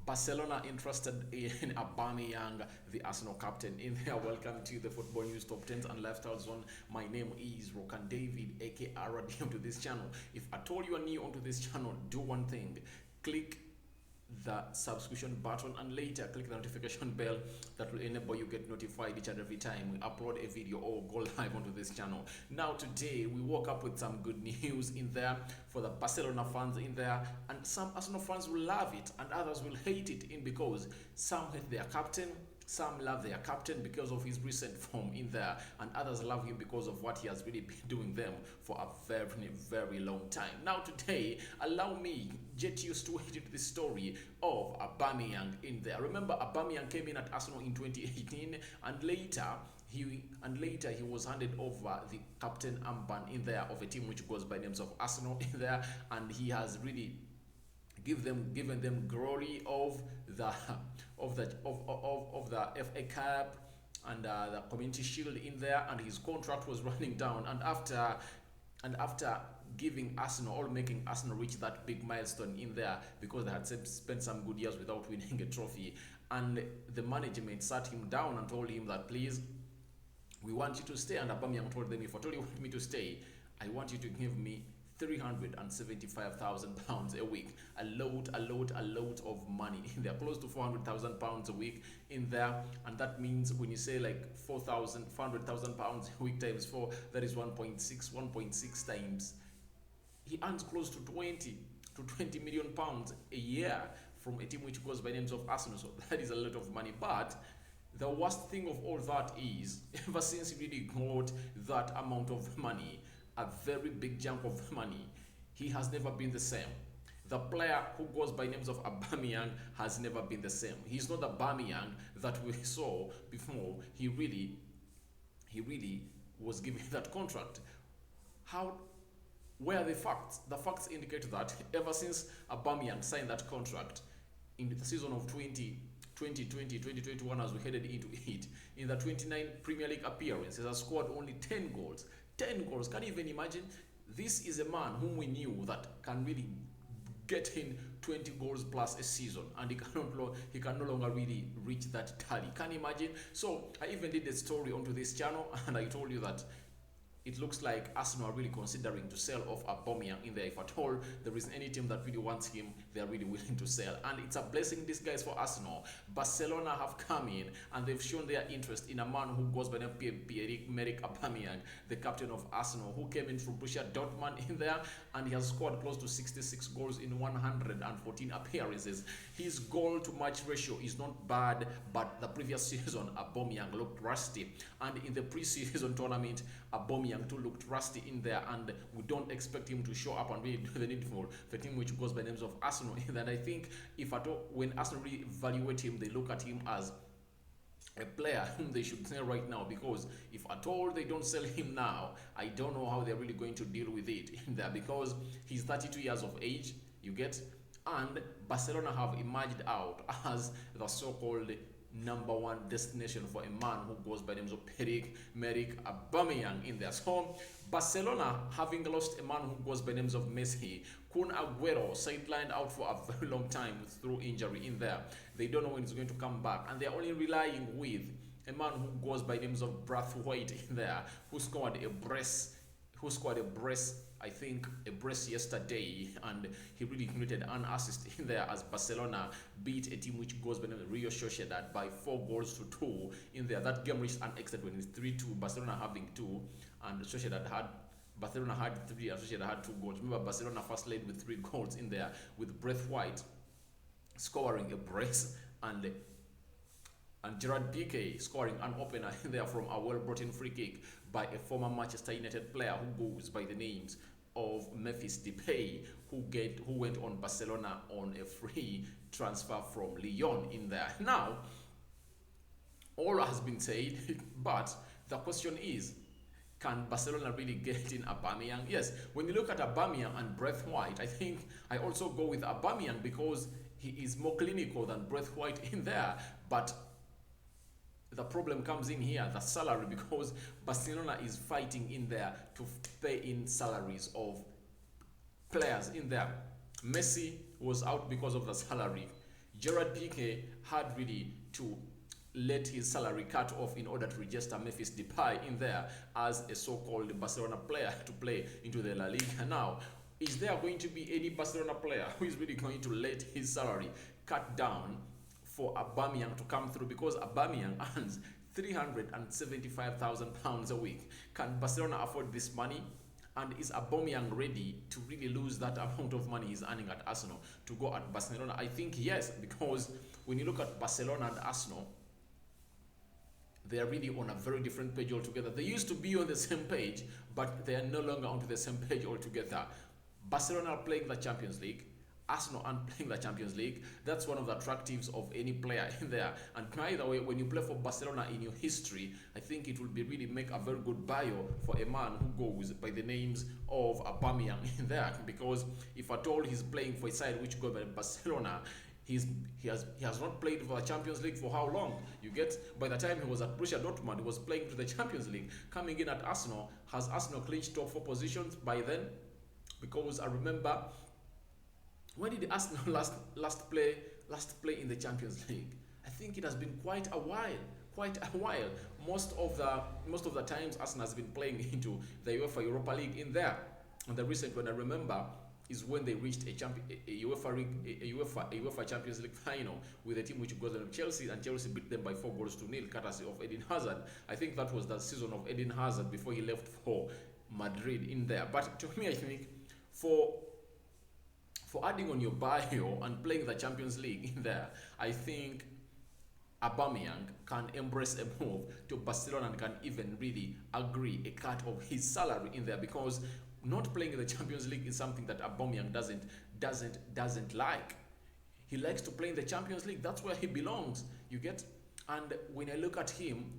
Barcelona interested in Aubameyang, the Arsenal captain. In there, welcome to the Football News Top 10s and Lifestyle Zone. My name is Rokani David, aka RD, to this channel. If at all you are new onto this channel, do one thing: click the subscription button and later click the notification bell that will enable you get notified each and every time we upload a video or go live onto this channel. Now today we woke up with some good news in there for the Barcelona fans in there, and some Arsenal fans will love it and others will hate it in because some hate their captain, some love their captain because of his recent form in there, and others love him because of what he has really been doing them for a very long time. Now today, allow me get used to the story of Aubameyang in there. Remember, Aubameyang came in at Arsenal in 2018, and later he was handed over the captain armband in there of a team which goes by names of Arsenal in there, and he has really given them glory of the FA Cup and the Community Shield in there, and his contract was running down. And after giving Arsenal or making Arsenal reach that big milestone in there, because they had spent some good years without winning a trophy, and the management sat him down and told him that, please, we want you to stay. And Aubameyang told them, if at all you want me to stay, I want you to give me £375,000 a week, a lot of money in there, close to £400,000 a week in there. And that means when you say like £400,000 a week times 4, that is 1.6 times. He earns close to 20 million pounds a year from a team which goes by names of Arsenal. So that is a lot of money. But the worst thing of all that is, ever since he really got that amount of money, a very big jump of money, he has never been the same. The player who goes by names of Aubameyang has never been the same. He's not the Aubameyang that we saw before he really was given that contract. Where are the facts? The facts indicate that ever since Aubameyang signed that contract in the season of 2020-2021, as we headed into it, in the 29 Premier League appearances, has scored only 10 goals. 10 goals. Can you even imagine? This is a man whom we knew that can really get in 20 goals plus a season, and he can no longer really reach that tally. Can you imagine? So I even did a story onto this channel, and I told you that it looks like Arsenal are really considering to sell off Aubameyang in there. If at all there is any team that really wants him, they are really willing to sell. And it's a blessing in disguise for Arsenal. Barcelona have come in and they've shown their interest in a man who goes by the name of Pierre-Emerick Aubameyang, the captain of Arsenal, who came in from Borussia Dortmund in there, and he has scored close to 66 goals in 114 appearances. His goal to match ratio is not bad, but the previous season Aubameyang looked rusty, and in the pre-season tournament Aubameyang too looked rusty in there, and we don't expect him to show up and really do the needful for a team which goes by names of Arsenal. And I think if at all, when Arsenal really evaluate him, they look at him as a player whom they should sell right now, because if at all they don't sell him now, I don't know how they're really going to deal with it in there, because he's 32 years of age, you get, and Barcelona have emerged out as the so-called #1 destination for a man who goes by the names of Pierre-Emerick Aubameyang in there. So Barcelona, having lost a man who goes by the names of Messi, Kun Aguero sidelined out for a very long time through injury in there. They don't know when he's going to come back, and they're only relying with a man who goes by the names of Braithwaite in there, who scored a brace, I think a brace yesterday, and he really included an assist in there as Barcelona beat a team which goes by the name of Real Sociedad by 4 goals to 2 in there. That game reached an extent when it's 3-2, Barcelona having 2, and Barcelona had 3 and Sociedad had 2 goals. Remember, Barcelona first led with 3 goals in there, with Braithwaite scoring a brace and Gerard Piqué scoring an opener in there from a well-brought-in free kick by a former Manchester United player who goes by the names of Memphis Depay, who went on Barcelona on a free transfer from Lyon in there. Now, all has been said, but the question is, can Barcelona really get in Aubameyang? Yes, when you look at Aubameyang and Braithwaite, I think I also go with Aubameyang because he is more clinical than Braithwaite in there. But the problem comes in here, the salary, because Barcelona is fighting in there to pay in salaries of players in there. Messi was out because of the salary. Gerard Piqué had really to let his salary cut off in order to register Memphis Depay in there as a so-called Barcelona player to play into the La Liga. Now, is there going to be any Barcelona player who is really going to let his salary cut down for Aubameyang to come through? Because Aubameyang earns £375,000 a week. Can Barcelona afford this money? And is Aubameyang ready to really lose that amount of money he's earning at Arsenal to go at Barcelona? I think yes, because when you look at Barcelona and Arsenal, they are really on a very different page altogether. They used to be on the same page, but they are no longer on the same page altogether. Barcelona are playing the Champions League. Arsenal aren't playing the Champions League. That's one of the attractives of any player in there. And by the way, when you play for Barcelona in your history, I think it will be really make a very good bio for a man who goes by the names of Aubameyang in there. Because if at all he's playing for a side which goes by Barcelona, he has not played for the Champions League for how long? You get, by the time he was at Borussia Dortmund, he was playing to the Champions League. Coming in at Arsenal, has Arsenal clinched top 4 positions by then? Because I remember, when did Arsenal last play in the Champions League? I think it has been quite a while. Most of the times Arsenal has been playing into the UEFA Europa League in there. And the recent one I remember is when they reached a UEFA Champions League final with a team which goes on Chelsea, and Chelsea beat them by 4-0, courtesy of Eden Hazard. I think that was the season of Eden Hazard before he left for Madrid in there. But to me, I think for adding on your bio and playing the Champions League in there, I think Aubameyang can embrace a move to Barcelona and can even really agree a cut of his salary in there, because not playing in the Champions League is something that Aubameyang doesn't like. He likes to play in the Champions League. That's where he belongs. You get? And when I look at him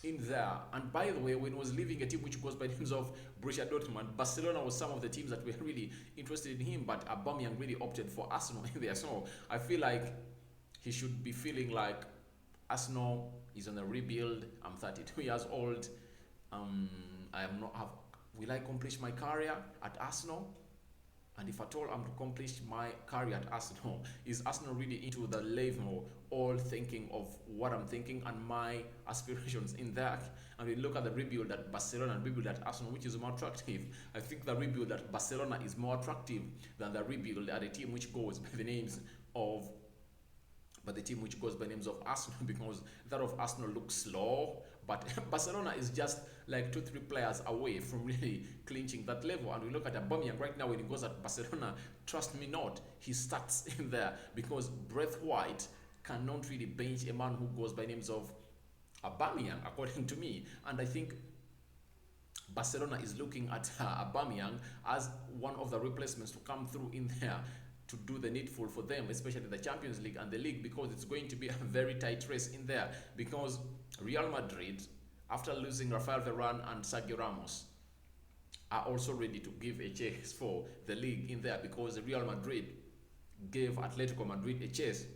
in there, and by the way, when he was leaving a team which goes by the names of Borussia Dortmund, Barcelona was some of the teams that were really interested in him, but Aubameyang really opted for Arsenal in there. So I feel like he should be feeling like Arsenal is on a rebuild. I'm 32 years old. Will I accomplish my career at Arsenal? And if at all I'm to accomplish my career at Arsenal, is Arsenal really into the level all thinking of what I'm thinking and my aspirations in that? And we look at the rebuild at Barcelona and rebuild at Arsenal, which is more attractive. I think the rebuild at Barcelona is more attractive than the rebuild at a team which goes by the names of Arsenal, because that of Arsenal looks slow, but Barcelona is just like 2-3 players away from really clinching that level. And we look at Aubameyang right now, when he goes at Barcelona, trust me not, he starts in there, because Braith White cannot really bench a man who goes by names of Aubameyang, according to me. And I think Barcelona is looking at Aubameyang as one of the replacements to come through in there to do the needful for them, especially the Champions League and the league, because it's going to be a very tight race in there. Because Real Madrid, after losing Rafael Varane and Sergio Ramos, are also ready to give a chase for the league in there, because Real Madrid gave Atletico Madrid a chase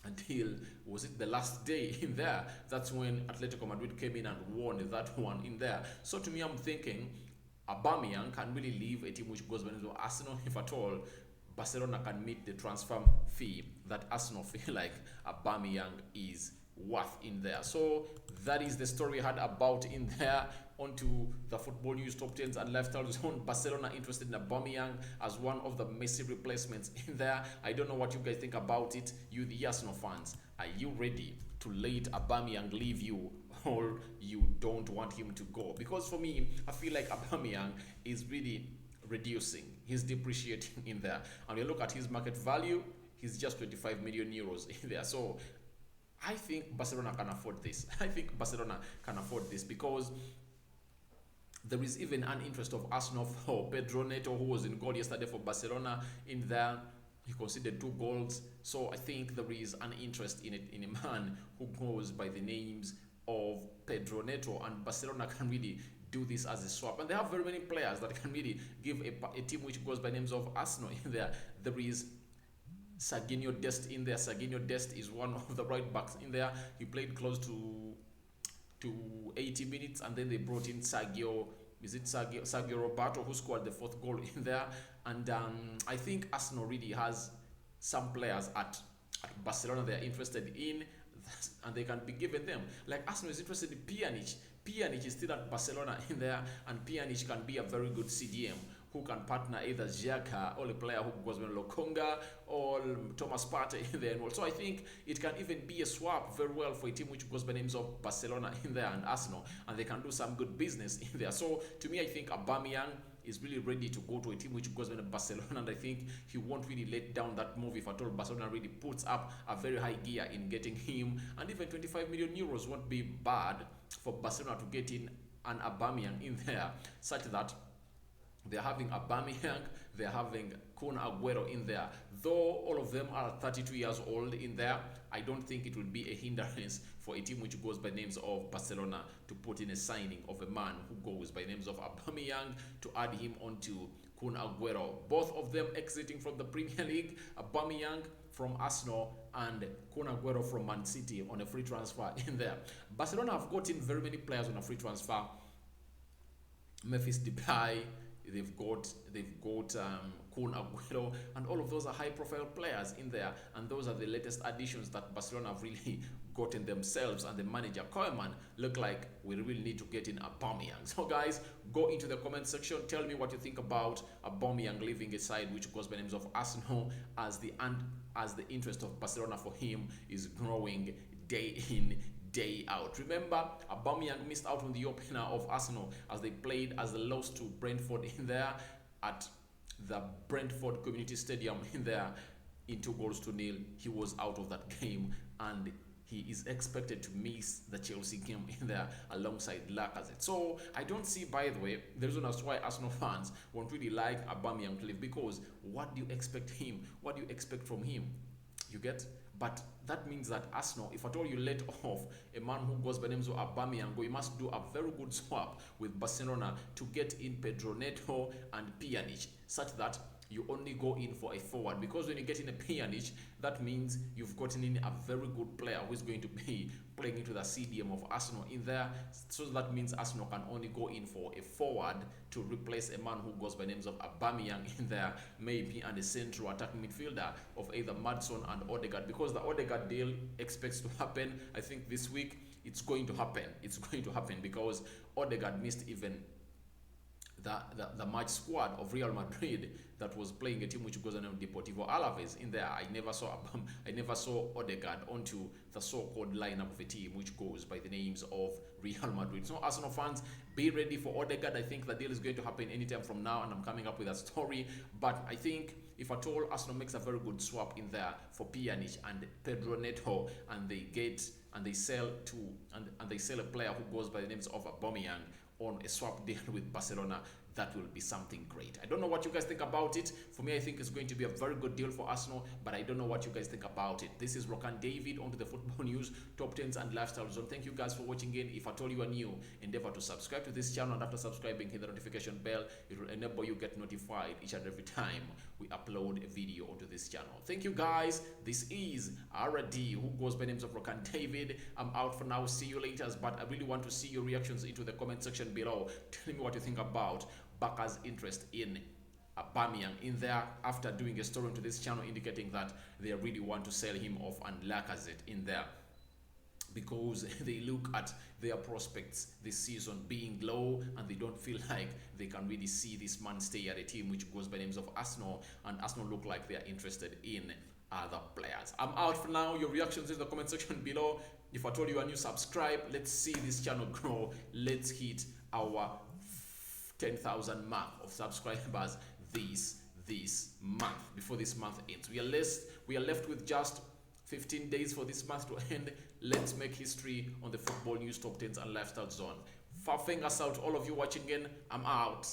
until, was it the last day in there? That's when Atletico Madrid came in and won that one in there. So to me, I'm thinking Aubameyang can really leave a team which goes by the name of Arsenal if at all Barcelona can meet the transfer fee that Arsenal feel like Aubameyang is worth in there. So that is the story I had about in there. On to the football news, top 10s and lifestyle zone. Barcelona interested in Aubameyang as one of the Messi replacements in there. I don't know what you guys think about it. You, the Arsenal fans, are you ready to let Aubameyang leave you, or you don't want him to go? Because for me, I feel like Aubameyang is really reducing. He's depreciating in there. And you look at his market value, he's just 25 million euros in there. So I think Barcelona can afford this. Because there is even an interest of Arsenal for Pedro Neto, who was in goal yesterday for Barcelona in there. He conceded 2 goals. So I think there is an interest in it, in a man who goes by the names of Pedro Neto, and Barcelona can really do this as a swap. And they have very many players that can really give a team which goes by names of Arsenal in there. There is Serginho Dest in there. Serginho Dest is one of the right backs in there. He played close to 80 minutes, and then they brought in Sergio Roberto, who scored the 4th goal in there. And I think Arsenal really has some players at Barcelona they are interested in, and they can be given them. Like Arsenal is interested in Pjanic. Pjanic is still at Barcelona in there, and Pjanic can be a very good CDM who can partner either Xhaka or a player who goes with Lokonga or Thomas Partey in there. And so I think it can even be a swap very well for a team which goes by names of Barcelona in there and Arsenal, and they can do some good business in there. So to me, I think Aubameyang is really ready to go to a team which goes by Barcelona, and I think he won't really let down that move if at all Barcelona really puts up a very high gear in getting him. And even 25 million euros won't be bad for Barcelona to get in an Aubameyang in there, such that they're having Aubameyang, they're having Kun Aguero in there. Though all of them are 32 years old in there, I don't think it will be a hindrance for a team which goes by names of Barcelona to put in a signing of a man who goes by names of Aubameyang to add him onto Kun Aguero. Both of them exiting from the Premier League, Aubameyang from Arsenal and Kun Aguero from Man City on a free transfer in there. Barcelona have gotten very many players on a free transfer. Memphis Depay, they've got Kun Aguero, and all of those are high profile players in there, and those are the latest additions that Barcelona have really gotten themselves, and the manager Koeman look like we really need to get in Aubameyang. So guys, go into the comment section, tell me what you think about Aubameyang leaving a side which goes by names of Arsenal, as the interest of Barcelona for him is growing day in day out. Remember, Aubameyang missed out on the opener of Arsenal as they lost to Brentford in there at the Brentford Community Stadium in there in 2-0. He was out of that game, and he is expected to miss the Chelsea game in there alongside Lacazette. So I don't see, by the way, the reason as why Arsenal fans won't really like Aubameyang to leave, because what do you expect from him? You get? But that means that Arsenal, if at all you let off a man who goes by names of Aubameyang, you must do a very good swap with Barcelona to get in Pedro Neto and Pjanic, such that you only go in for a forward. Because when you get in a Pjanic, that means you've gotten in a very good player who is going to be playing into the CDM of Arsenal in there. So that means Arsenal can only go in for a forward to replace a man who goes by names of Aubameyang in there, maybe, and a central attacking midfielder of either Maddison and Odegaard. Because the Odegaard deal expects to happen, I think this week, it's going to happen. It's going to happen because Odegaard missed even the match squad of Real Madrid that was playing a team which goes on Deportivo Alaves in there. I never saw Odegaard onto the so-called lineup of a team which goes by the names of Real Madrid. So Arsenal fans, be ready for Odegaard. I think the deal is going to happen anytime from now, and I'm coming up with a story. But I think if at all Arsenal makes a very good swap in there for Pjanic and Pedro Neto, and they sell a player who goes by the names of Aubameyang on a swap deal with Barcelona, that will be something great. I don't know what you guys think about it. For me, I think it's going to be a very good deal for Arsenal, but I don't know what you guys think about it. This is Rokani David onto the Football News, Top 10s and Lifestyle Zone. Thank you guys for watching in. If at all you are new, endeavor to subscribe to this channel, and after subscribing, hit the notification bell. It will enable you get notified each and every time we upload a video onto this channel. Thank you guys. This is RD, who goes by names of Rokani David. I'm out for now. See you later, but I really want to see your reactions into the comment section below. Tell me what you think about Barca's interest in Aubameyang in there, after doing a story into this channel indicating that they really want to sell him off, and Lacazette in there, because they look at their prospects this season being low, and they don't feel like they can really see this man stay at a team which goes by names of Arsenal, and Arsenal look like they are interested in other players. I'm out for now. Your reactions in the comment section below. If I told you are new, subscribe. Let's see this channel grow. Let's hit our 10,000 mark of subscribers this month, before this month ends. We are left with just 15 days for this month to end. Let's make history on the Football News Top 10s and Lifestyle Zone. Far fingers out, all of you watching in. I'm out.